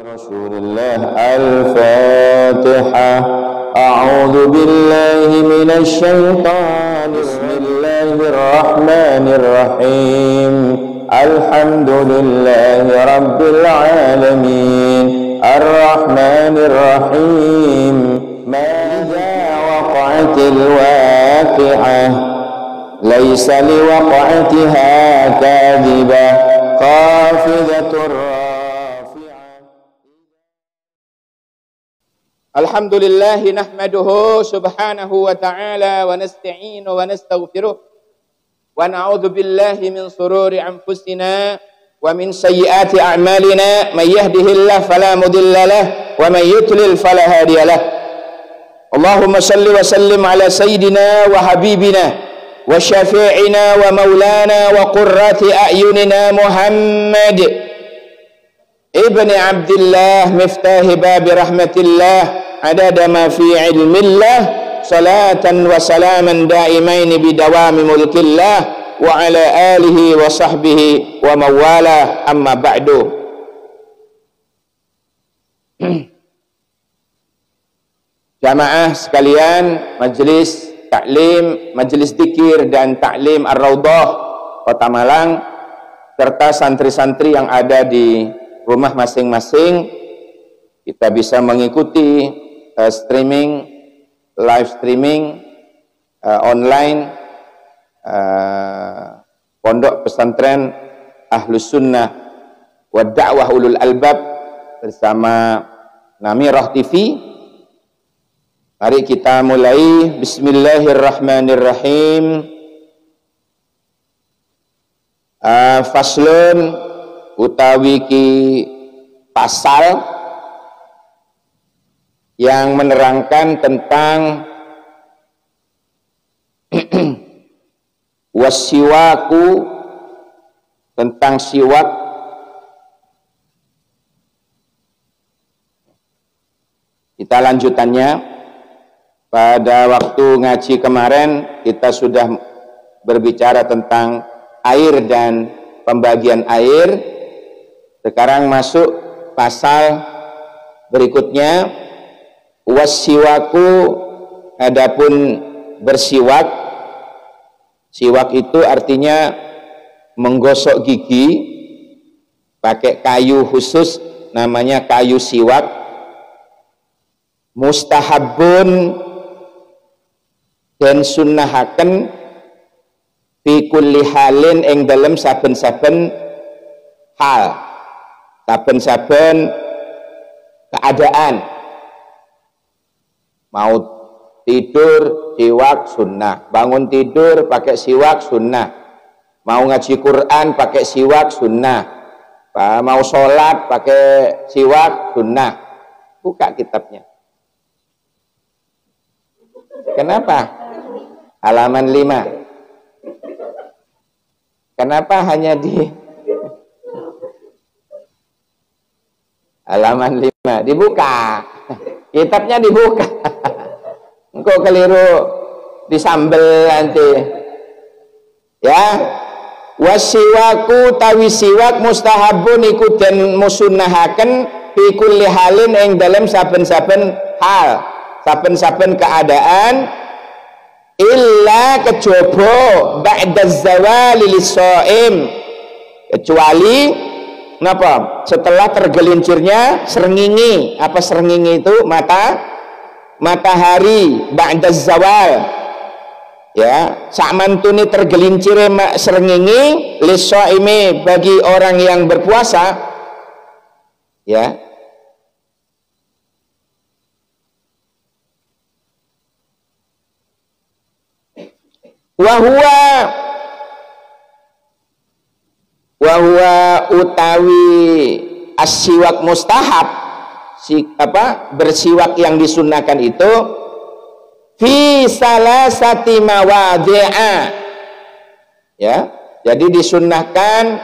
Rasulullah Al-Fatihah. A'udzu billahi minasy syaithanir Bismillahirrahmanirrahim. Alhamdulillahi rabbil alamin. Ar-Rahmanir Rahim. Madza waqa'atil waqi'ah. Laisa liwaqa'atiha kadhibah. Khafidatur Alhamdulillah nahmaduhu subhanahu wa ta'ala wa nasta'inu wa nastaghfiruh wa na'udzu billahi min sururi anfusina wa min sayyiati a'malina may yahdihillahu fala mudilla lahu wa may yudlil fala hadiya lahu. Allahumma shalli wa sallim ala sayyidina wa habibina wa syafi'ina wa maulana wa qurrati a'yunina Muhammad ibni Abdillah miftahi babi rahmatillah adada ma fi ilmillah salatan wa salaman daimaini bidawami mulkillah wa ala alihi wa sahbihi wa mawala amma ba'du. Jamaah sekalian, majelis taklim, majelis zikir dan taklim Ar-Raudhah Kota Malang serta santri-santri yang ada di rumah masing-masing, kita bisa mengikuti live streaming online Pondok Pesantren Ahlus Sunnah wa Da'wah Ulul Albab bersama Namirah TV. Mari kita mulai. Bismillahirrahmanirrahim. Faslun utawi ki pasal yang menerangkan tentang wasiwaku, tentang siwak. Kita lanjutannya. Pada waktu ngaji kemarin kita sudah berbicara tentang air dan pembagian air. Sekarang masuk pasal berikutnya, wasiwaku, adapun bersiwak. Siwak itu artinya menggosok gigi pakai kayu khusus, namanya kayu siwak. Mustahabun dan sunnahaken fi kulli halin ing dalem saben-saben hal, saben-saben keadaan. Mau tidur siwak sunnah, bangun tidur pakai siwak sunnah, mau ngaji Quran pakai siwak sunnah, mau sholat pakai siwak sunnah. Buka kitabnya. Kenapa? Halaman 5. Kenapa hanya di halaman 5? Dibuka. Kitabnya dibuka. Engkau keliru disambel nanti. Ya. Wasiwaku tawi siwak mustahabun iku den musunnahaken fi kulli halin ing dalem saben-saben hal, saben-saben keadaan, illa kejaba ba'da zawali lis-shaim, kecuali kenapa? Setelah tergelincirnya srengenge. Apa srengenge itu? Matahari ba'da zawal. Ya, sakmantune tergelincir srengenge lis-shaimi bagi orang yang berpuasa. Ya. Wahwa utawi as-siwak mustahab, bersiwak yang disunnahkan itu fi salasati mawadhi'a. Ya, jadi disunnahkan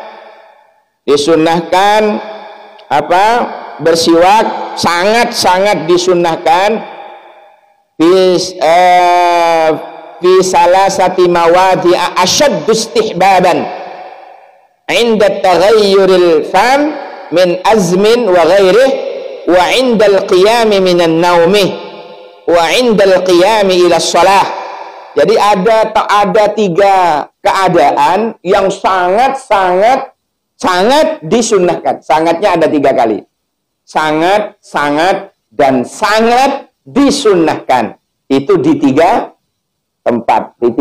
apa? Bersiwak sangat-sangat disunnahkan fi salasati mawadhi'a ashaddu istihbaban 'inda taghayyuril fam min azmin wa ghairihi wa 'inda al-qiyami minan naumi wa 'inda al-qiyami ila shalah. Jadi ada 3 keadaan yang sangat disunnahkan. Sangatnya ada 3 kali. Sangat, dan sangat disunnahkan. Itu di 3 tempat, di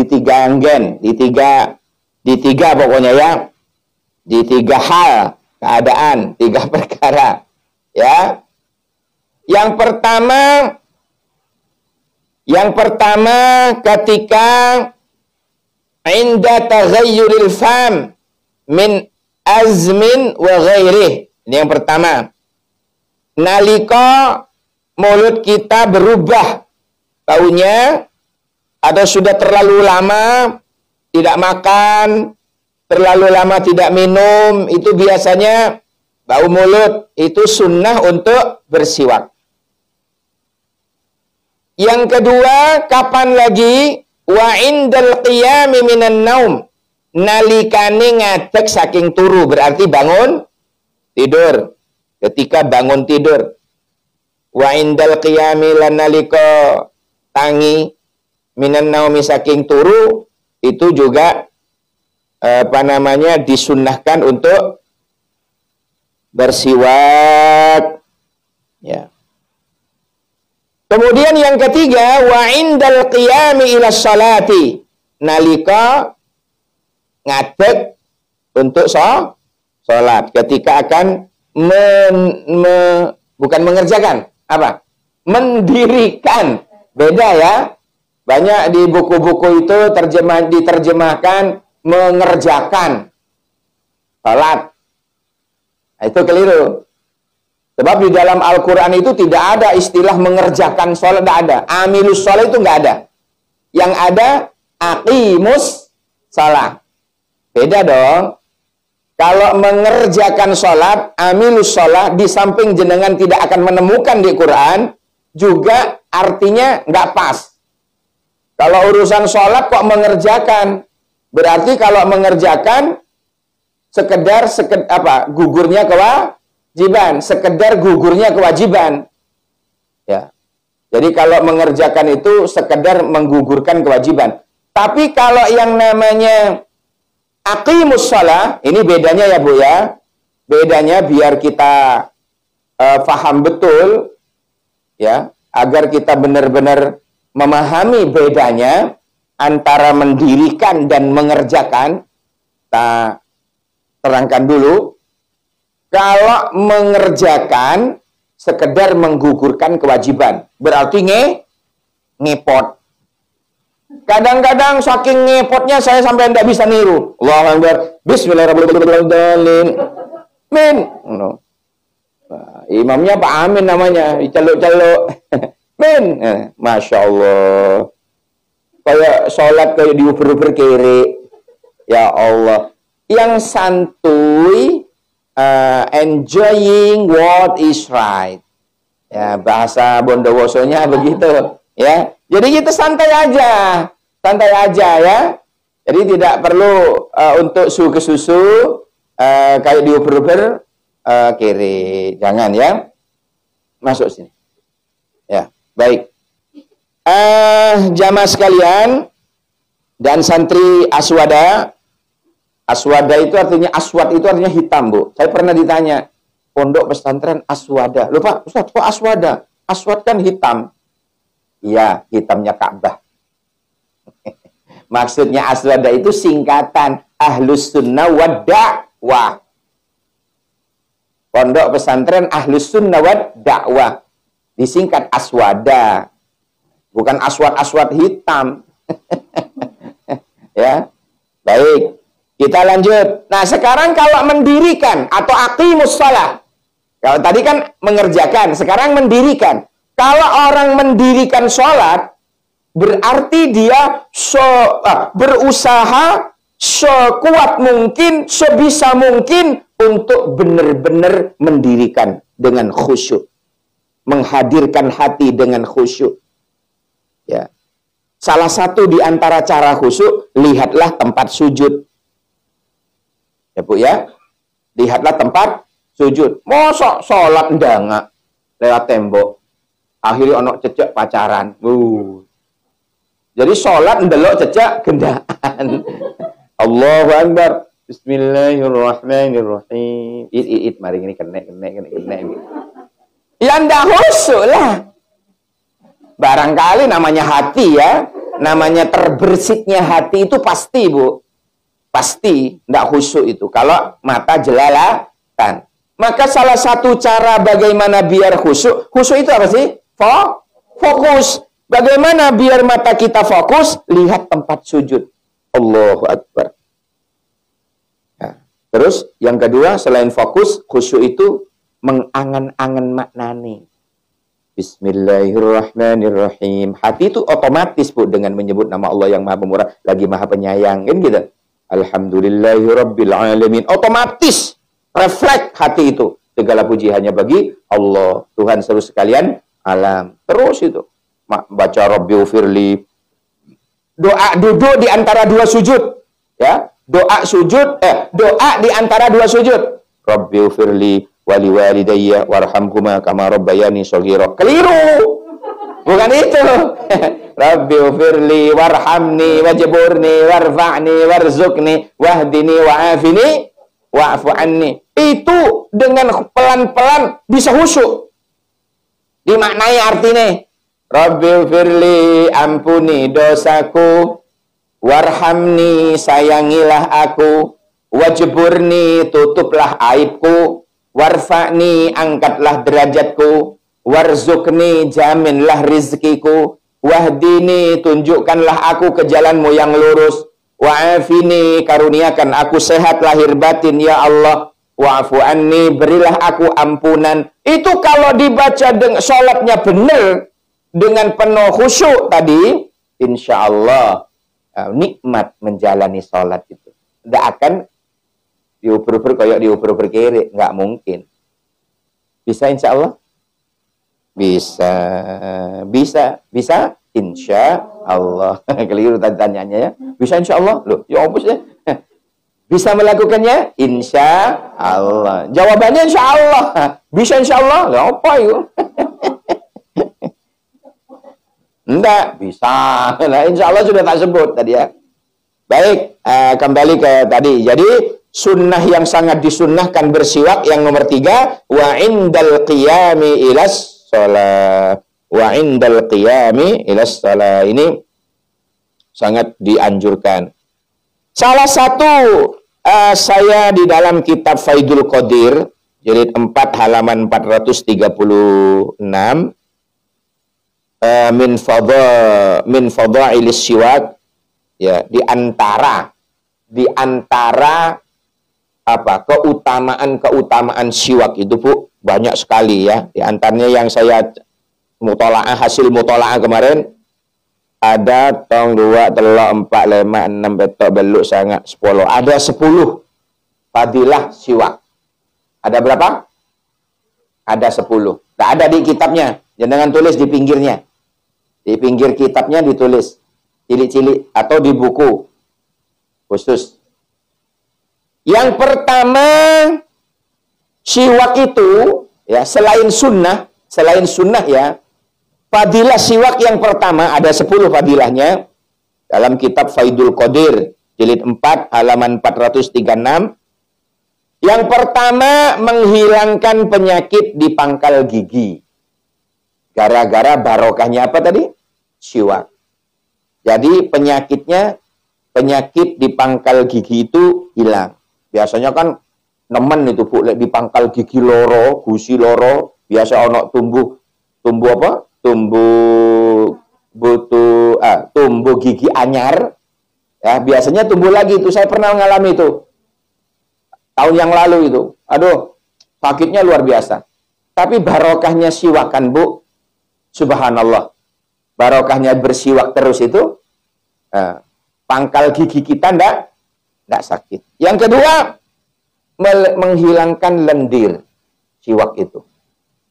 tiga anggen, di tiga pokoknya ya, di 3 hal, keadaan, 3 perkara, ya. Yang pertama ketika inda taghayyuril fam min azmin wa ghairih. Ini yang pertama. Nalika mulut kita berubah baunya, atau sudah terlalu lama tidak makan, terlalu lama tidak minum, itu biasanya bau mulut, itu sunnah untuk bersiwak. Yang kedua, kapan lagi? Wa indal qiyami minan naum. Nalikane ngadeg saking turu, berarti bangun tidur. Ketika bangun tidur. Wa indal qiyami lan nalika tangi minan naumi saking turu, itu juga disunnahkan untuk bersiwak. Ya. Kemudian yang ketiga, wa indal qiyami ila sholati, nalika ngadeg untuk sholat, ketika akan bukan mengerjakan, apa? Mendirikan. Beda ya. Banyak di buku-buku itu diterjemahkan mengerjakan sholat. Nah, itu keliru. Sebab di dalam Al-Quran itu tidak ada istilah mengerjakan sholat, tidak ada. Amilus sholat itu nggak ada. Yang ada aqimus sholat. Beda dong. Kalau mengerjakan sholat, amilus sholat, di samping jenengan tidak akan menemukan di Quran, juga artinya nggak pas. Kalau urusan sholat kok mengerjakan, berarti kalau mengerjakan sekedar gugurnya kewajiban, sekedar gugurnya kewajiban. Ya. Jadi kalau mengerjakan itu sekedar menggugurkan kewajiban. Tapi kalau yang namanya aqimus shalah, ini bedanya ya Bu ya. Bedanya biar kita paham betul ya, agar kita benar-benar memahami bedanya antara mendirikan dan mengerjakan. Kita terangkan dulu. Kalau mengerjakan sekedar menggugurkan kewajiban, berarti ngepot. Kadang-kadang saking ngepotnya saya sampai tidak bisa niru. Allahu Akbar. Bismillahirrahmanirrahim. Min. No. Nah, imamnya Pak Amin namanya, celuk-celuk. Min. Masya Allah. Kayak sholat kayak diuber-uber kiri. Ya Allah. Yang santuy, enjoying what is right. Ya, bahasa Bondowosonya begitu. Ya, jadi kita santai aja ya. Jadi tidak perlu untuk susu kayak diuber-uber kiri, jangan ya. Masuk sini. Ya, baik. Jamaah sekalian dan santri aswada. Aswada itu artinya, aswad itu artinya hitam, Bu. Saya pernah ditanya, pondok pesantren aswada. Loh Pak, Ustaz, kok aswada? Aswad kan hitam. Iya, hitamnya Ka'bah. Maksudnya aswada itu singkatan Ahlus Sunnah wad Da'wah. Pondok pesantren Ahlus Sunnah wad Da'wah. Disingkat aswada. Bukan aswad-aswad hitam. Ya. Baik. Kita lanjut. Nah, sekarang kalau mendirikan atau aqimus shalah. Kalau tadi kan mengerjakan, sekarang mendirikan. Kalau orang mendirikan sholat, berarti dia berusaha sekuat mungkin, sebisa mungkin untuk benar-benar mendirikan dengan khusyuk. Menghadirkan hati dengan khusyuk. Ya. Salah satu di antara cara khusyuk, lihatlah tempat sujud. Ya Bu ya. Lihatlah tempat sujud. Mosok sholat ndangak lewat tembok. Akhirnya ono cecek pacaran. Jadi sholat ndelok cecek gendaan. Allahu Akbar. Bismillahirrahmanirrahim. Mari ini kena. Ya ndak khusyuk lah. Barangkali namanya hati ya. Namanya terbersihnya hati itu pasti Bu. Pasti ndak khusyuk itu. Kalau mata jelalatan. Maka salah satu cara bagaimana biar khusyuk. Khusyuk itu apa sih? Fokus. Bagaimana biar mata kita fokus? Lihat tempat sujud. Allahu Akbar. Nah, terus yang kedua selain fokus, khusyuk itu mengangan-angan maknani. Bismillahirrahmanirrahim. Hati itu otomatis Bu dengan menyebut nama Allah yang Maha Pemurah, lagi Maha Penyayang, kan gitu. Alhamdulillahirabbil alamin. Otomatis refleks hati itu. Segala puji hanya bagi Allah, Tuhan seluruh sekalian alam. Terus itu baca Rabbighfirli. Doa duduk di antara dua sujud, ya. Doa sujud, doa di antara dua sujud. Rabbighfirli wali walidayya warhamhuma kama rabbayani shaghira. Keliru. Bukan itu. Rabbighfirli warhamni wajburni warfa'ni warzuqni wahdini wa'afini wa'fu anni. Itu dengan pelan-pelan bisa khusyuk. Dimaknai artinya Rabbighfirli, ampuni dosaku, warhamni, sayangilah aku, wajburni, tutuplah aibku, warfa'ni, angkatlah derajatku, warzuqni, jaminlah rizkiku, wahdini, tunjukkanlah aku ke jalanmu yang lurus, wa'afini, karuniakan aku sehat lahir batin ya Allah, wa'fu anni, berilah aku ampunan. Itu kalau dibaca dengan sholatnya benar, dengan penuh khusyuk tadi, insya Allah nikmat menjalani sholat itu. Tidak akan diuber-uber kayak diuber-uber kiri, nggak mungkin. Bisa insya Allah? Bisa, insya Allah. Keliru tanyanya ya. Bisa insya Allah? Loh, ya opus ya. Bisa melakukannya? Insya Allah. Jawabannya insya Allah. Bisa insya Allah? Lah apa itu? Enggak, bisa. Nah, insya Allah sudah tak sebut tadi ya. Baik, kembali ke tadi. Jadi, sunnah yang sangat disunnahkan bersiwak yang nomor 3. Wa indal qiyami ilas shalah. Wa indal qiyami ilas shalah. Ini sangat dianjurkan. Salah satu saya di dalam kitab Faidul Qadir, jilid 4 halaman 436, min fadailis siwak, ya, di antara apa keutamaan siwak itu Bu banyak sekali ya. Di antaranya yang saya hasil mutolaah kemarin ada 1, 2, 3, 4, 5, 6 betok beluk sangat 10. Ada 10 fadilah siwak. Ada berapa? Ada 10. Tak ada di kitabnya. Jangan tulis di pinggirnya. Di pinggir kitabnya ditulis cilik-cilik atau di buku khusus. Yang pertama, siwak itu ya selain sunnah ya, fadilah siwak yang pertama ada 10 fadilahnya dalam kitab Faidul Qadir jilid 4 halaman 436. Yang pertama, menghilangkan penyakit di pangkal gigi. Gara-gara barokahnya apa tadi? Siwak. Jadi penyakit di pangkal gigi itu hilang. Biasanya kan nemen itu Bu, di pangkal gigi loro, gusi loro, biasa ono tumbuh apa? Tumbuh gigi anyar. Ya, biasanya tumbuh lagi itu. Saya pernah mengalami itu. Tahun yang lalu itu. Aduh, sakitnya luar biasa. Tapi barokahnya siwakan Bu, Subhanallah. Barokahnya bersiwak terus itu, pangkal gigi kita ndak sakit. Yang kedua, menghilangkan lendir. Siwak itu.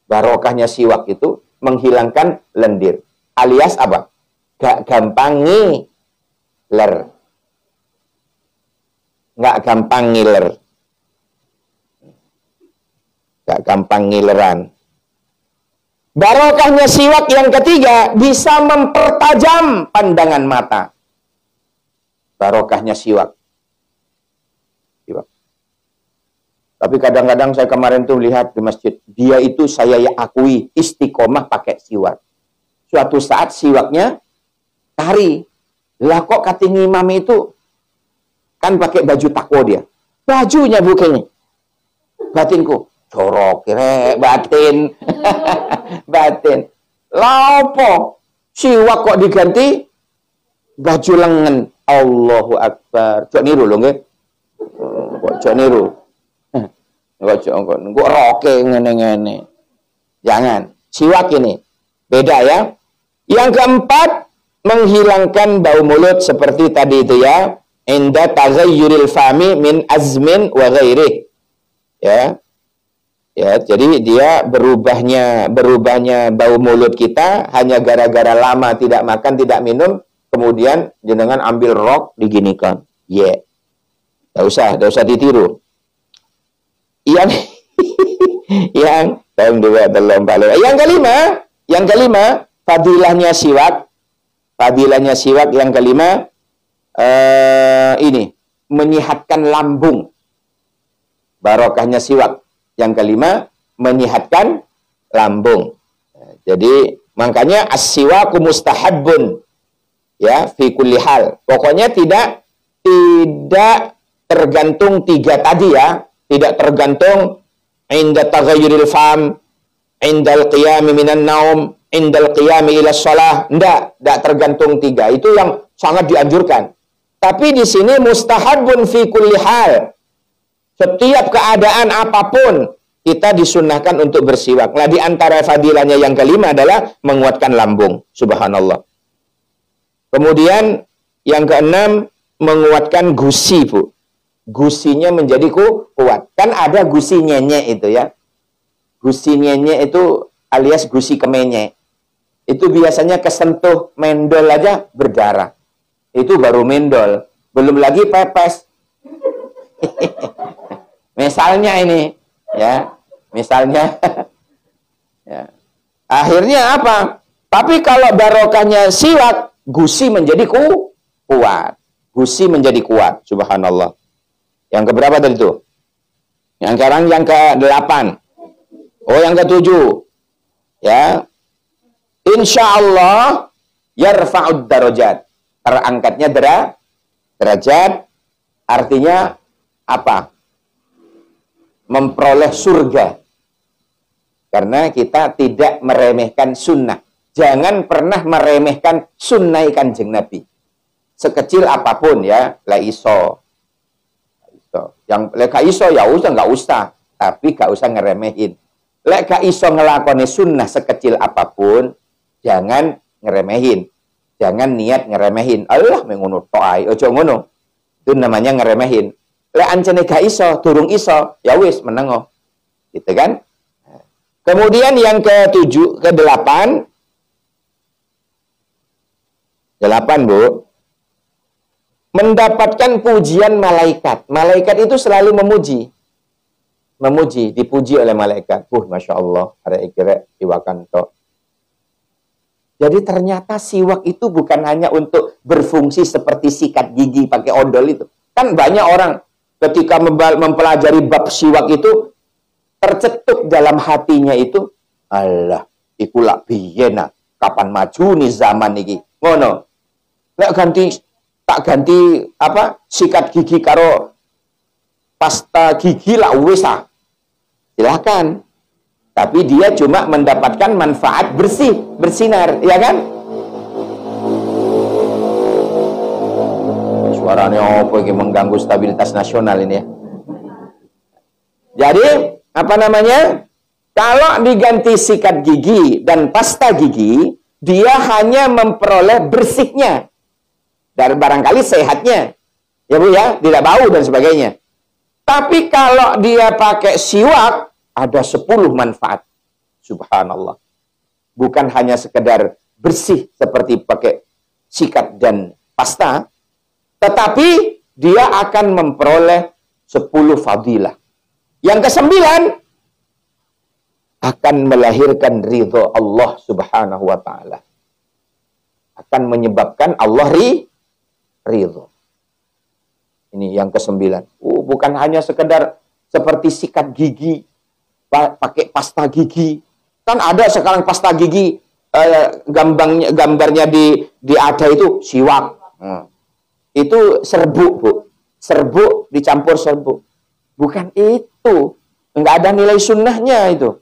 Barokahnya siwak itu menghilangkan lendir. Alias apa? Gak gampang ngiler. Gak gampang ngiler. Gak gampang ngileran. Barokahnya siwak yang ketiga, bisa mempertajam pandangan mata. Barokahnya siwak. Tapi kadang-kadang saya kemarin tuh lihat di masjid, dia itu saya akui istiqomah pakai siwak. Suatu saat siwaknya kari. Lah kok kating imam itu kan pakai baju takwa dia. Bajunya bukannya. Batinku. Corok kira batin. Batin. Lapo siwak kok diganti baju lengan. Allahu Akbar. Cok niru loh nggih. Kok cok niru. Kok roke ngene-ngene. Jangan. Siwak ini beda ya. Yang keempat, menghilangkan bau mulut seperti tadi itu ya. Inda taghayyuril fami min azmin wa ghairih. Ya. Ya, jadi dia berubahnya bau mulut kita hanya gara-gara lama tidak makan, tidak minum, kemudian jenengan ambil rok diginikan. Yeah. Enggak usah ditiru. Yang kelima, fadilahnya siwak yang kelima ini menyehatkan lambung. Barokahnya siwak yang kelima menyehatkan lambung. Jadi makanya as-siwaku mustahabbun ya fi kulli hal. Pokoknya tidak tergantung tiga tadi ya, tidak tergantung inda taghayyuril fam, indal qiyami minan naum, indal qiyami ila shalah. Enggak tergantung tiga. Itu yang sangat dianjurkan. Tapi di sini mustahabun fi kulli hal. Setiap keadaan apapun kita disunnahkan untuk bersiwak. Nah, di antara fadilahnya yang kelima adalah menguatkan lambung. Subhanallah. Kemudian yang keenam menguatkan gusi, Bu. Gusinya menjadi kuat. Kan ada gusi nyenyek itu ya. Gusi nyenyek itu alias gusi kemenyek. Itu biasanya kesentuh mendol aja berdarah. Itu baru mendol. Belum lagi pepes. Misalnya ini. Ya. Misalnya. Ya. Akhirnya apa? Tapi kalau barokahnya siwak, gusi menjadi kuat. Gusi menjadi kuat. Subhanallah. Yang keberapa tadi itu? Yang sekarang yang ke-8. Oh, yang ke-7. Ya. Insyaallah yarfa'ud darajat. Terangkatnya derajat. Artinya apa? Memperoleh surga. Karena kita tidak meremehkan sunnah. Jangan pernah meremehkan sunnah Kanjeng Nabi. Sekecil apapun ya, la iso. Yang lek gak iso ya usah, nggak usah, tapi gak usah ngeremehin. Lek gak iso ngelakoni sunnah sekecil apapun, jangan ngeremehin. Jangan niat ngeremehin. Allah mengono tok ae, ojo ngono. Itu namanya ngeremehin. Lek ancene gak iso, durung iso, ya wis menengo. Gitu kan? Kemudian yang ke-7, ke-8. 8, Bu. Mendapatkan pujian malaikat. Malaikat itu selalu memuji. Memuji, dipuji oleh malaikat. Masya Allah. Ada ikira, siwakan tok. Jadi ternyata siwak itu bukan hanya untuk berfungsi seperti sikat gigi pakai odol itu. Kan banyak orang ketika mempelajari bab siwak itu, tercetuk dalam hatinya itu, Allah, iku lak biyena, kapan maju nih zaman ini. Ngono. Lek tak ganti apa sikat gigi karo pasta gigi lah wis ah. Silakan. Tapi dia cuma mendapatkan manfaat bersih, bersinar, ya kan? Suaranya apa yang mengganggu stabilitas nasional ini ya. Jadi, apa namanya? Kalau diganti sikat gigi dan pasta gigi, dia hanya memperoleh bersihnya. Dan barangkali sehatnya. Ya Bu ya, tidak bau dan sebagainya. Tapi kalau dia pakai siwak, ada 10 manfaat. Subhanallah. Bukan hanya sekedar bersih seperti pakai sikat dan pasta, tetapi dia akan memperoleh 10 fadilah. Yang ke-9, akan melahirkan ridho Allah Subhanahu wa ta'ala. Akan menyebabkan Allah ridho. Ini yang ke-9. Bukan hanya sekedar seperti sikat gigi, pakai pasta gigi. Kan ada sekarang pasta gigi, gambarnya di ada itu siwak. Itu serbuk, Bu. Serbuk dicampur serbuk. Bukan itu. Enggak ada nilai sunnahnya itu.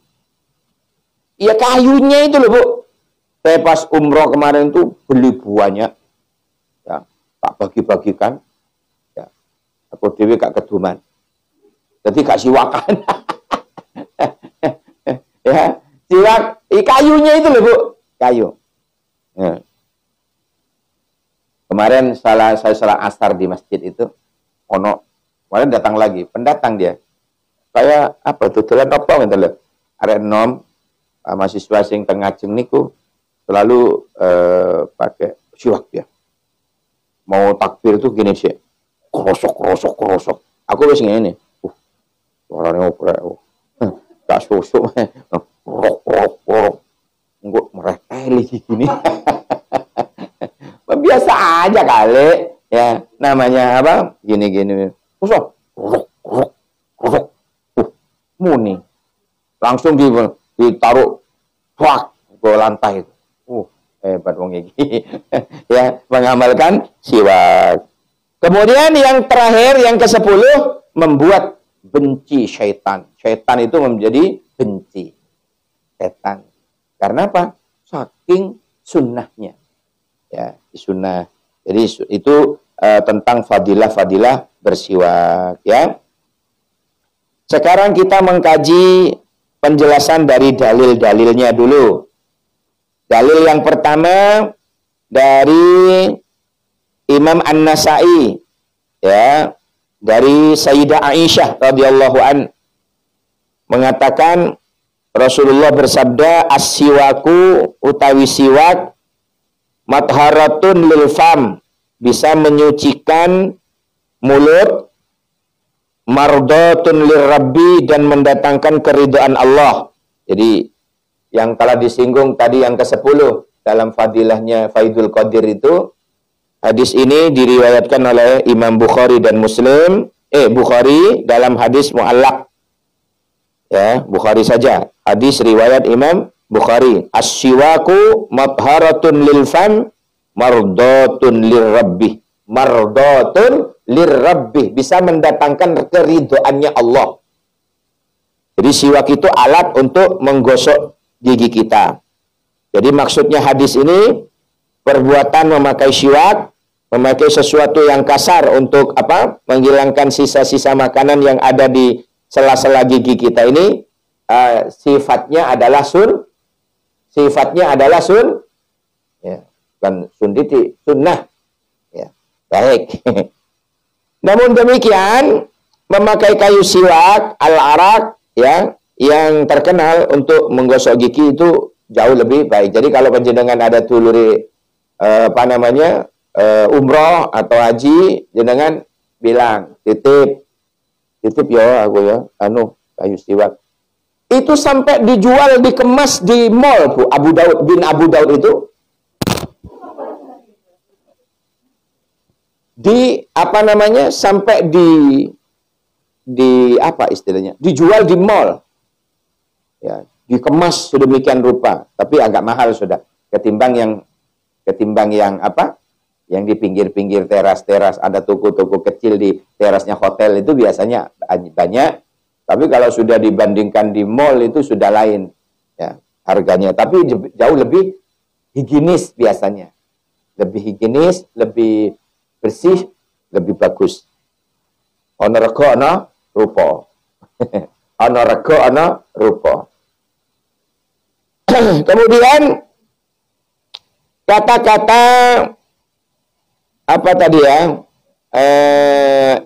Ya kayunya itu loh, Bu. Saya pas umroh kemarin tuh beli banyak. Ya, tak bagi-bagikan. Ya. Aku dewe gak keduman. Jadi gak siwakan. Ya, siwak, kayunya itu loh, Bu. Kayu. Ya. Kemarin saya salah asar di masjid itu. Kemarin datang lagi, pendatang dia. Kayak apa tuh? Tulen apa gitu loh. Arek nom mahasiswa sing tengah ngajeng niku selalu pakai siwak dia. Mau takbir tuh gini sih. Krosok. Aku wis ngene. Suarane oprek. Gak susuk. Engko mereteli gini. Biasa aja kali. Ya, namanya apa? Gini. Krosok. Muni. Langsung ditaruh ke lantai itu. Hebat wong iki. Ya, mengamalkan siwak. Kemudian yang terakhir, yang ke-10, membuat benci syaitan. Syaitan itu menjadi benci setan. Karena apa? Saking sunnahnya. Ya, sunnah. Jadi itu tentang fadilah-fadilah bersiwak, ya. Sekarang kita mengkaji penjelasan dari dalil-dalilnya dulu. Dalil yang pertama dari Imam An-Nasa'i, ya, dari Sayyidah Aisyah radhiyallahu an, mengatakan Rasulullah bersabda, as-siwaku utawi siwak matharatun lil fam, bisa menyucikan mulut, mardatun lirabbi, dan mendatangkan keridhaan Allah. Jadi yang telah disinggung tadi yang ke-10 dalam fadilahnya Faidul Qadir itu, hadis ini diriwayatkan oleh Imam Bukhari dan Muslim. Bukhari dalam hadis mu'allaq. Ya, Bukhari saja. Hadis riwayat Imam Bukhari. As-siwaku matharatun lil fam, mardatun lirabbi. Mardatun lirabbi, bisa mendatangkan keridhaannya Allah. Jadi siwak itu alat untuk menggosok gigi kita. Jadi maksudnya hadis ini, perbuatan memakai siwak, memakai sesuatu yang kasar untuk apa? Menghilangkan sisa-sisa makanan yang ada di sela-sela gigi kita ini, sifatnya adalah ya, bukan sunditi, sunnah. Ya, baik. Namun demikian, memakai kayu siwak al-arak, ya, yang terkenal untuk menggosok gigi itu jauh lebih baik. Jadi kalau panjenengan ada tuluri umroh atau haji, jenengan bilang titip ya aku ya kayu siwak. Itu sampai dijual, dikemas di mall, Bu. Abu Daud itu sampai di apa istilahnya, dijual di mall. Ya, dikemas sedemikian rupa, tapi agak mahal sudah ketimbang yang apa? Yang di pinggir-pinggir teras-teras, ada toko-toko kecil di terasnya hotel itu biasanya banyak. Tapi kalau sudah dibandingkan di mall itu sudah lain, ya, harganya. Tapi jauh lebih higienis biasanya. Lebih higienis, lebih bersih, lebih bagus. Ono rego ono rupa. Ono rego ono rupa. Kemudian kata-kata apa tadi ya?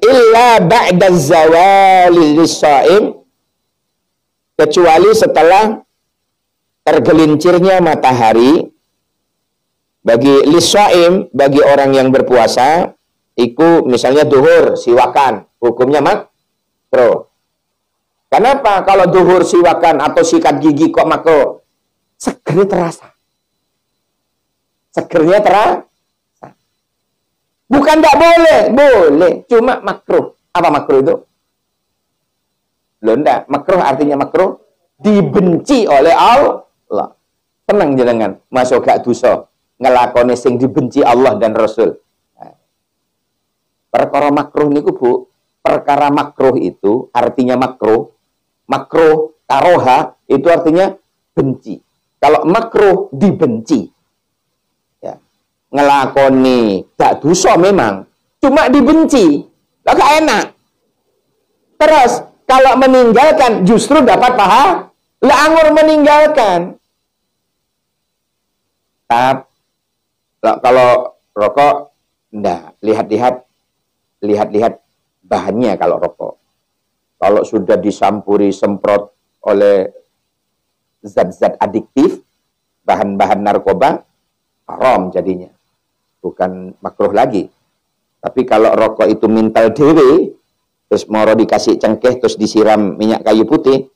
Illa ba'da zawali lis-shaim, kecuali setelah tergelincirnya matahari bagi lis-shaim, bagi orang yang berpuasa, iku misalnya duhur siwakan, hukumnya makruh. Kenapa kalau duhur siwakan atau sikat gigi kok makruh? Segernya terasa. Segernya terasa. Bukan tidak boleh, boleh, cuma makruh. Apa makruh itu? Loh enggak, makruh artinya makruh dibenci oleh Allah. Tenang jenengan, masuk gak dosa ngelakoni sing dibenci Allah dan Rasul. Perkara makruh niku Bu, perkara makruh itu artinya makruh karoha itu artinya benci. Kalau makruh dibenci. Ngelakoni gak dosa memang, cuma dibenci, gak enak. Terus kalau meninggalkan justru dapat pahala. Lah anggur meninggalkan. Kalau rokok enggak, lihat-lihat bahannya kalau rokok. Kalau sudah disampuri semprot oleh zat-zat adiktif, bahan-bahan narkoba, haram jadinya. Bukan makruh lagi. Tapi kalau rokok itu mintal dewe, terus moro dikasih cengkeh, terus disiram minyak kayu putih,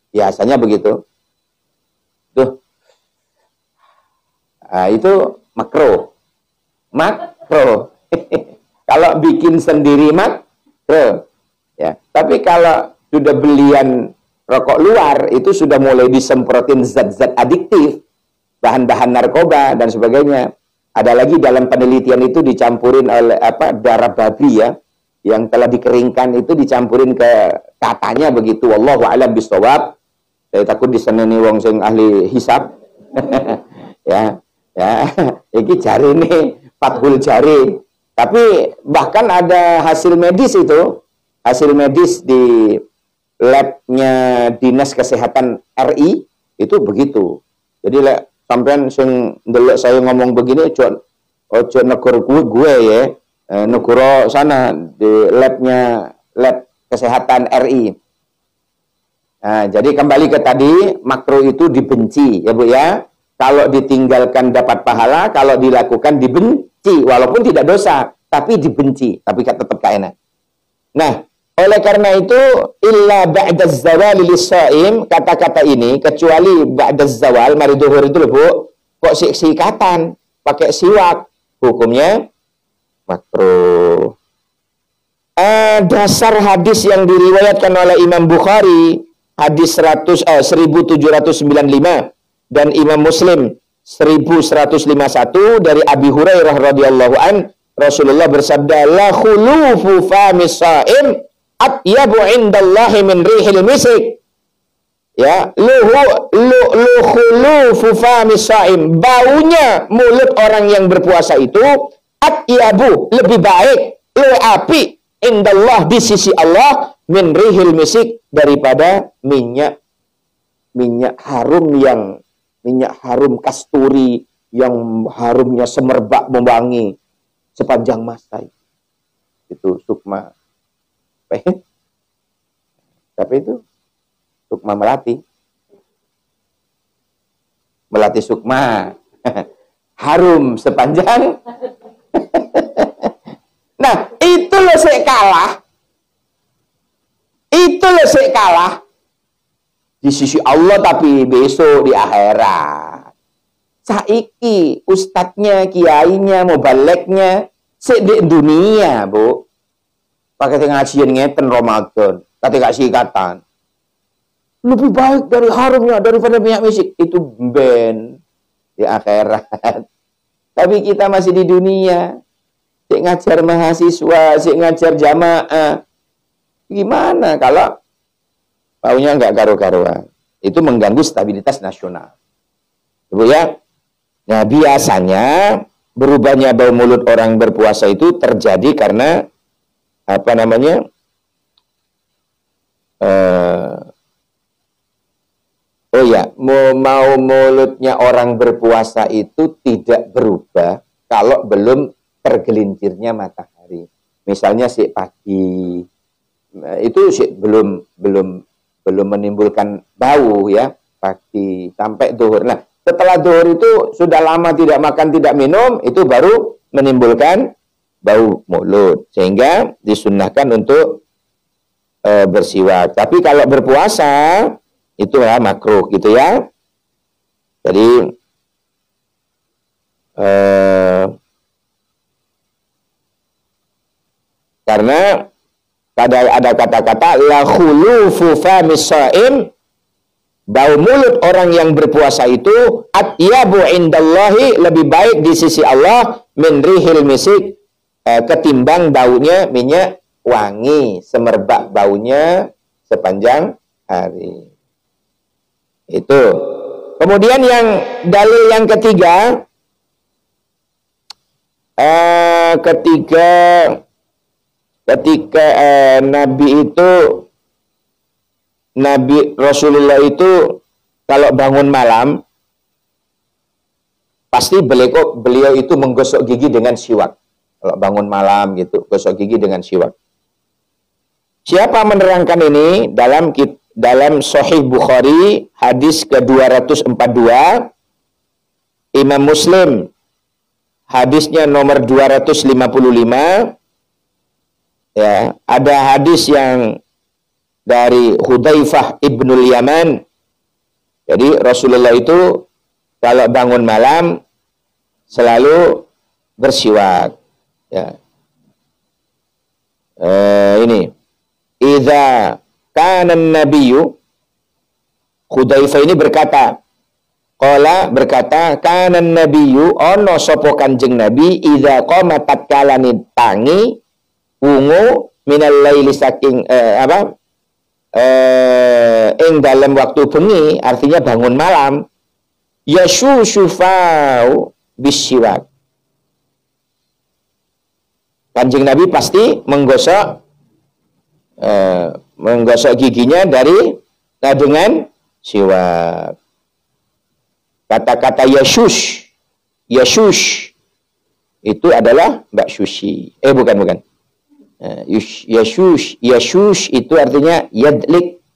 biasanya begitu. Tuh. Nah, itu makruh. Makruh. Kalau bikin sendiri makruh. Ya. Tapi kalau sudah belian rokok luar, itu sudah mulai disemprotin zat-zat adiktif, bahan-bahan narkoba dan sebagainya. Ada lagi dalam penelitian itu dicampurin oleh darah babi ya, yang telah dikeringkan itu dicampurin ke katanya begitu. Wallahu a'lam bishawab. Saya takut diseneni wong sing ahli hisab. ya, iki jari nih Fathul Jari. Tapi bahkan ada hasil medis itu, hasil medis di labnya Dinas Kesehatan RI itu begitu. Jadi sampean sing ndelok saya ngomong begini ojo negur gue ya, negara sana di lab kesehatan RI. Nah, jadi kembali ke tadi, makruh itu dibenci ya Bu ya. Kalau ditinggalkan dapat pahala, kalau dilakukan dibenci, walaupun tidak dosa, tapi dibenci, tapi tetap enak. Nah, oleh karena itu, illa ba'da zawali lis-shaim, kata-kata ini, kecuali ba'da zawal, mari duhur itu loh Bu, kok sikatan, pakai siwak, hukumnya makruh. Dasar hadis yang diriwayatkan oleh Imam Bukhari, hadis 1795, dan Imam Muslim 1151 dari Abi Hurairah radhiyallahu an, Rasulullah bersabda, la khulufu famis shaim atyabu indallahi min rihil misik. Ya, khulufu famis shaim, baunya mulut orang yang berpuasa itu atyabu, lebih baik, lebih api indallah, di sisi Allah, min rihil misik, daripada minyak harum kasturi yang harumnya semerbak membangi sepanjang masa. Itu sukma. Tapi itu sukma melati. Melati sukma. Harum sepanjang. Nah, itu loh saya kalah. Itu loh saya kalah. Di sisi Allah, tapi besok di akhirat. Saiki ustadznya, kiainya, mubaleknya di dunia, Bu. Pakai ngajian ngeten Ramadan, kata kasih ikatan. Lebih baik dari harumnya daripada minyak misik. Itu ben di akhirat. Tapi kita masih di dunia. Sik ngajar mahasiswa, sik ngajar jamaah. Gimana kalau baunya nggak karu-karuan? Itu mengganggu stabilitas nasional. Ibu ya. Nah, biasanya berubahnya bau mulut orang berpuasa itu terjadi karena apa namanya? Oh ya, mau mulutnya orang berpuasa itu tidak berubah kalau belum tergelincirnya matahari. Misalnya si pagi itu sih belum menimbulkan bau ya, pagi sampai zuhur. Nah, setelah zuhur itu sudah lama tidak makan, tidak minum, itu baru menimbulkan bau mulut. Sehingga disunnahkan untuk bersiwak. Tapi kalau berpuasa itu ya makruh gitu ya. Jadi karena ada kata-kata la khulufu famis shaim, bau mulut orang yang berpuasa itu atyabu indallahi, lebih baik di sisi Allah min rihil misik, ketimbang baunya minyak wangi, semerbak baunya sepanjang hari. Itu. Kemudian yang dalil yang ketiga, ketika Nabi Rasulullah itu kalau bangun malam pasti beliau itu menggosok gigi dengan siwak. Kalau bangun malam gitu, gosok gigi dengan siwak. Siapa menerangkan ini dalam Sahih Bukhari hadis ke-242, Imam Muslim hadisnya nomor 255. Ya, ada hadis yang dari Hudzaifah ibnul Yaman. Jadi Rasulullah itu kalau bangun malam selalu bersiwak. Ya. Ini idza kana nabiyyu, Hudzaifah ini berkata kana nabiyyu ono sapa Kanjeng Nabi idza qama tatkalani tangi wungu minal laili saking ing dalam waktu bengi, artinya bangun malam, yashusufau bisiwak. Kanjeng Nabi pasti menggosok giginya dengan siwak. Kata-kata yashush itu adalah Mbak Susi. Bukan. Yashush itu artinya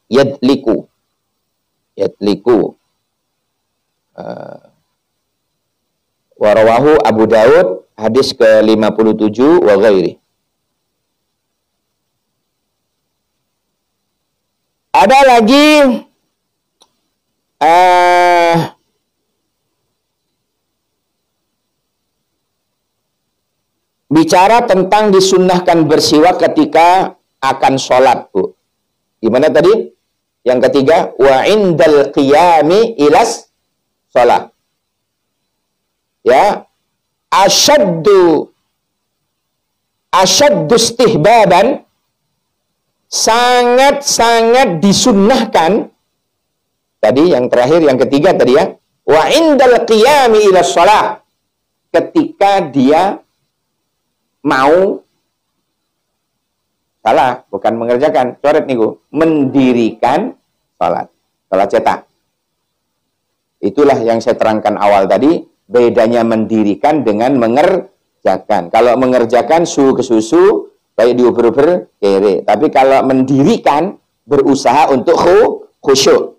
yadliku. Warawahu Abu Daud hadis ke-57 wa ghairi. Ada lagi bicara tentang disunnahkan bersiwak ketika akan sholat, Bu. Gimana tadi? Yang ketiga, wa indal qiyami ilas sholat. Ya, asyaddu istihbaban, sangat disunnahkan. Tadi yang terakhir, yang ketiga tadi ya, wa indal qiyami ilas sholat, ketika dia mau salah, bukan mengerjakan, coret nih Bu, mendirikan sholat cetak. Itulah yang saya terangkan awal tadi, bedanya mendirikan dengan mengerjakan. Kalau mengerjakan suhu ke susu, kayak diuber-uber kere. Tapi kalau mendirikan, berusaha untuk khusyuk.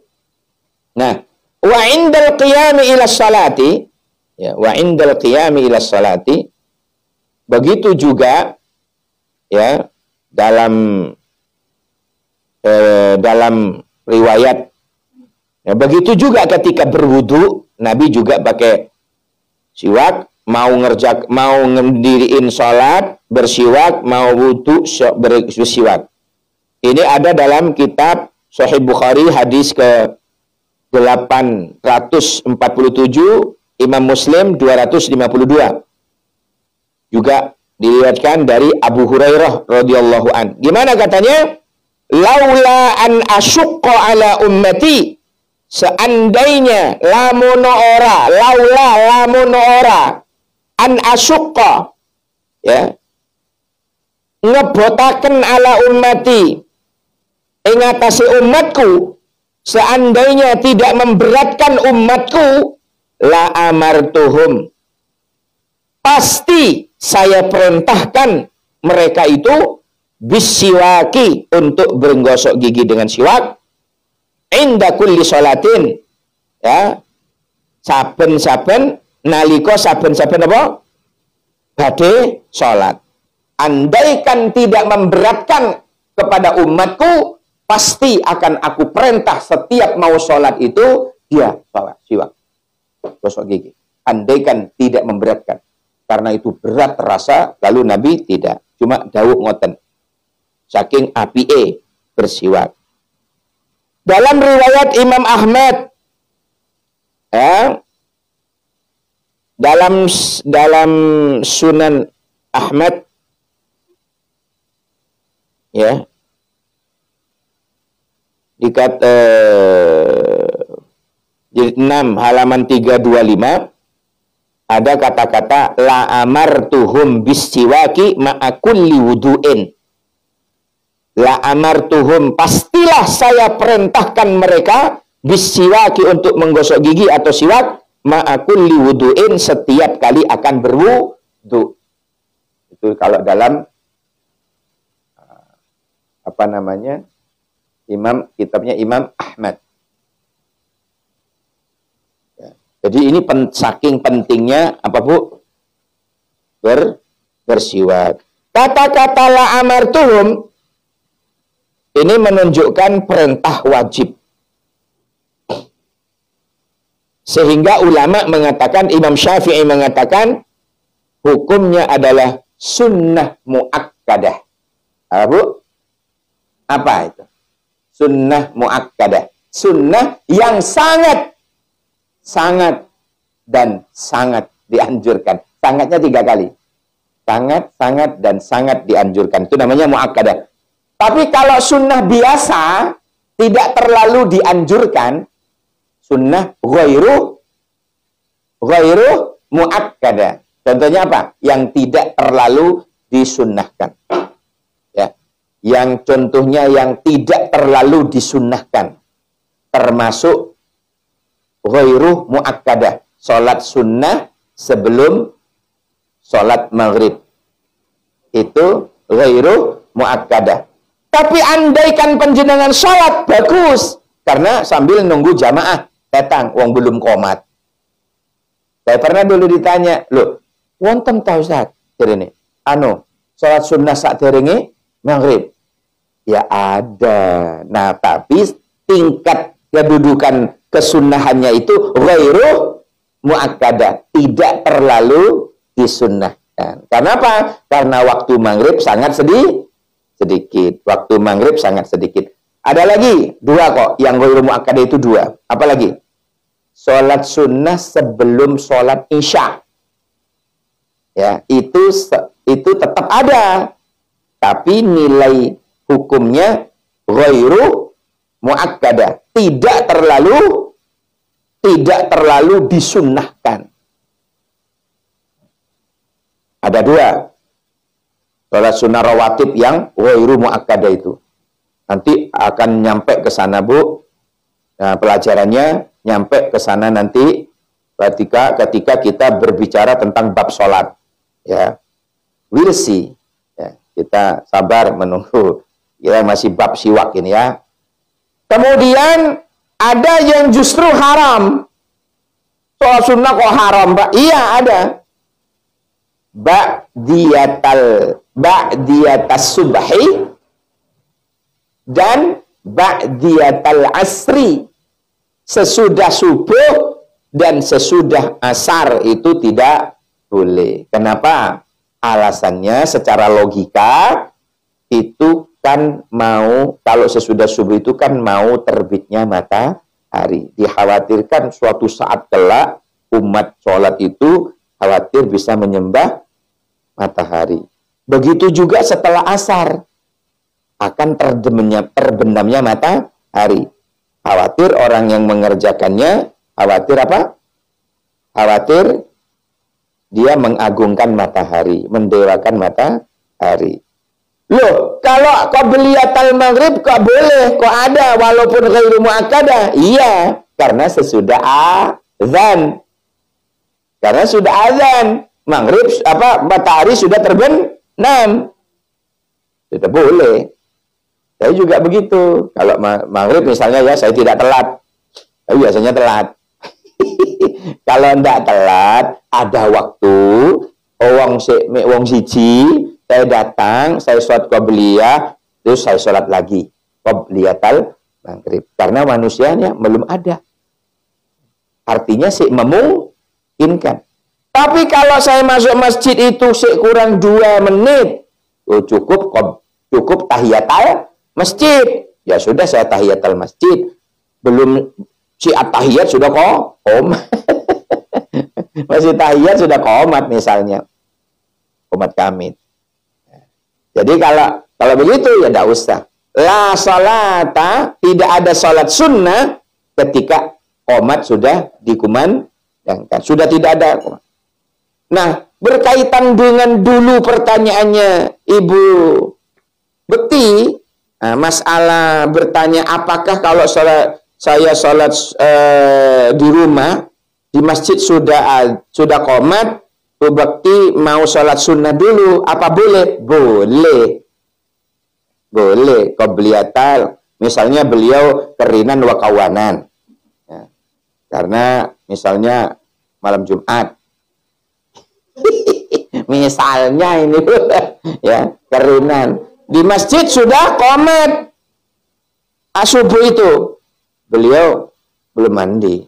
Nah, wa indal qiyami ila sholati, ya, wa indal qiyami ila sholati, begitu juga ya dalam riwayat, ya, begitu juga ketika berwudu Nabi juga pakai siwak, mau ngediriin sholat bersiwak, mau wudu bersiwak. Ini ada dalam kitab Sahih Bukhari hadis ke 847, Imam Muslim 252. Juga diriwayatkan dari Abu Hurairah radhiyallahu an. Gimana katanya? Laula an asyqa ala ummati, seandainya lamun ora an asyqa, ya, ngebotaken ala ummati ing atase umatku, seandainya tidak memberatkan umatku, la amartuhum, pasti saya perintahkan mereka itu bisiwaki, untuk bergosok gigi dengan siwak, inda kulli sholatin, ya, saben-saben nalika saben-saben apa? Badhe salat. Andaikan tidak memberatkan kepada umatku, pasti akan aku perintah setiap mau sholat itu dia sholat siwak, gosok gigi. Andaikan tidak memberatkan, karena itu berat terasa, lalu Nabi tidak, cuma dawuh ngoten, saking apike bersiwak. Dalam riwayat Imam Ahmad, ya, dalam Sunan Ahmad, ya, dikat jilid 6 halaman 325 ada kata-kata la amartuhum bisiwaki ma'a kulli wudu'in. La amartuhum, pastilah saya perintahkan mereka bisiwaki, untuk menggosok gigi atau siwak, ma'a kulli wudu'in, setiap kali akan berwudu. Itu kalau dalam apa namanya, kitabnya Imam Ahmad. Ya. Jadi ini saking pentingnya apa Bu? Bersiwak. Kata-kata la amartuhum ini menunjukkan perintah wajib. Sehingga ulama mengatakan, Imam Syafi'i mengatakan hukumnya adalah sunnah muakkadah. Apa Bu? Apa itu? Sunnah muakkadah. Sunnah yang sangat dan sangat dianjurkan. Sangatnya 3 kali. Sangat, dan sangat dianjurkan. Itu namanya muakkadah. Tapi kalau sunnah biasa, tidak terlalu dianjurkan, sunnah ghairu muakkadah. Contohnya apa? Yang tidak terlalu disunnahkan. Yang contohnya yang tidak terlalu disunnahkan, termasuk ghairu muakkadah, sholat sunnah sebelum sholat maghrib, itu ghairu muakkadah. Tapi andaikan panjenengan sholat bagus, karena sambil nunggu jamaah datang, wong belum qomat. Saya pernah dulu ditanya, loh, wonten ta Ustaz? Ini, sholat sunnah saderenge maghrib. Ya ada. Nah, tapi tingkat kedudukan kesunnahannya itu ghairu muakkadah, tidak terlalu disunnahkan. Karena apa? Karena waktu maghrib sangat sedikit. Waktu maghrib sangat sedikit. Ada lagi 2 kok, yang ghairu muakkadah itu 2. Apa lagi? Sholat sunnah sebelum sholat isya. Ya, itu tetap ada. Tapi nilai hukumnya ghairu muakkadah, tidak terlalu disunnahkan. Ada 2. Sholat sunnah rawatib yang ghairu muakkadah itu. Nanti akan nyampe ke sana Bu. Nah, pelajarannya nyampe ke sana nanti ketika kita berbicara tentang bab sholat. Ya, we'll see. Ya, kita sabar menunggu. Ya, masih bab siwak ini ya. Kemudian ada yang justru haram. Sholat sunnah kok haram, Pak? Iya, ada. Ba'diyatas subhi dan ba'diyatal asri. Sesudah subuh dan sesudah asar itu tidak boleh. Kenapa? Alasannya secara logika itu kan kalau sesudah subuh itu kan mau terbitnya matahari. Dikhawatirkan suatu saat kelak umat sholat itu khawatir bisa menyembah matahari. Begitu juga setelah asar akan terbenamnya matahari. Khawatir orang yang mengerjakannya, khawatir apa? Khawatir dia mengagungkan matahari, mendewakan matahari. Loh, kalau qabliyatal maghrib kok boleh, kok ada walaupun ghairu muakkadah? Iya, karena sesudah azan. Karena sudah azan, maghrib matahari sudah terbenam. Sudah boleh. Saya juga begitu. Kalau maghrib misalnya ya, saya tidak telat. Tapi biasanya telat. Kalau enggak telat, ada waktu, wong siji, saya datang, saya sholat qabliyah, terus saya sholat lagi qabliyatal maghrib. Karena manusianya belum ada. Artinya sih memungkinkan. Tapi kalau saya masuk masjid itu kurang 2 menit, cukup tahiyatal masjid. Ya sudah, saya tahiyatal masjid. Belum si at-tahiyat sudah qomat. Masih tahiyat sudah qomat misalnya. Qomat kamit. Jadi kalau begitu ya tidak usah. La salata, tidak ada salat sunnah ketika qomat sudah dikumandangkan. Sudah tidak ada qomat. Nah, berkaitan dengan dulu pertanyaannya Ibu Bekti, masalah bertanya apakah kalau saya sholat di rumah, di masjid sudah qomat, Bu Bekti mau sholat sunnah dulu, apa boleh? Boleh. Boleh. Qabliyatal, misalnya beliau kerinan wakawanan. Ya. Karena misalnya malam Jumat. Misalnya ini ya, kerinan. Di masjid sudah qomat. Subuh itu. Beliau belum mandi.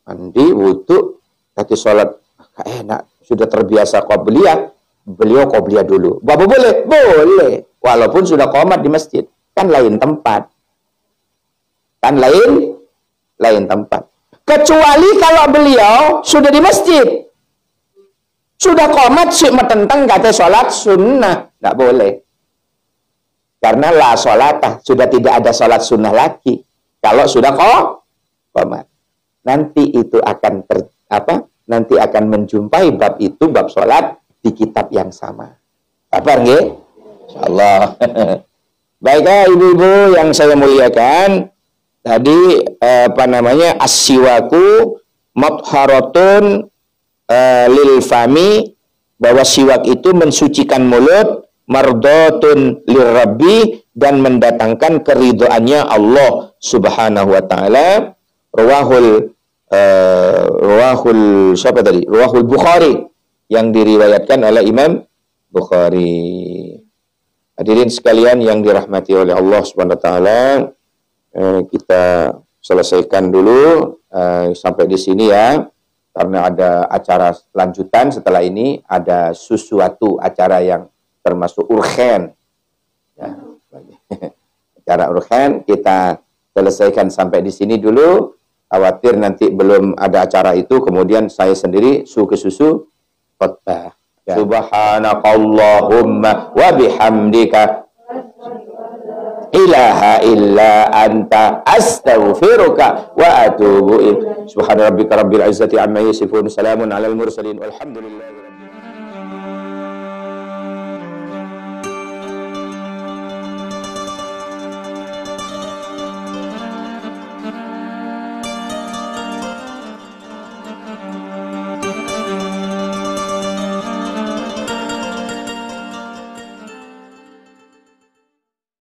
Mandi, wudu, kata sholat, enak, sudah terbiasa qabliyah, beliau qabliyah dulu. Bapak boleh? Boleh. Walaupun sudah qomat di masjid. Kan lain tempat. Kan lain tempat. Kecuali kalau beliau sudah di masjid. Sudah qomat, tentang kata sholat sunnah. Nggak boleh. Karena la sholatah, sudah tidak ada sholat sunnah lagi. Kalau sudah qomat. Nanti itu akan nanti akan menjumpai bab itu, bab sholat di kitab yang sama. Apa nggih? Insyaallah. Baiklah ibu-ibu yang saya muliakan, tadi as-siwaku mutharatun lil fami, bahwa siwak itu mensucikan mulut, mardatun lirabbi, dan mendatangkan keridhaannya Allah Subhanahu wa taala. Rawahul Bukhari, yang diriwayatkan oleh Imam Bukhari. Hadirin sekalian yang dirahmati oleh Allah Subhanahu wa taala, kita selesaikan dulu sampai di sini ya, karena ada acara lanjutan setelah ini, ada sesuatu acara yang termasuk urgen ya. Acara urgen kita selesaikan sampai di sini dulu. Khawatir nanti belum ada acara itu, kemudian saya sendiri susu khutbah. Ya. Subhanakallahumma wa bihamdika ilaha illa anta astaghfiruka wa atubu ilaik. Subhana rabbika rabbil izzati amma yasifun, salamun alal mursalin, walhamdulillah.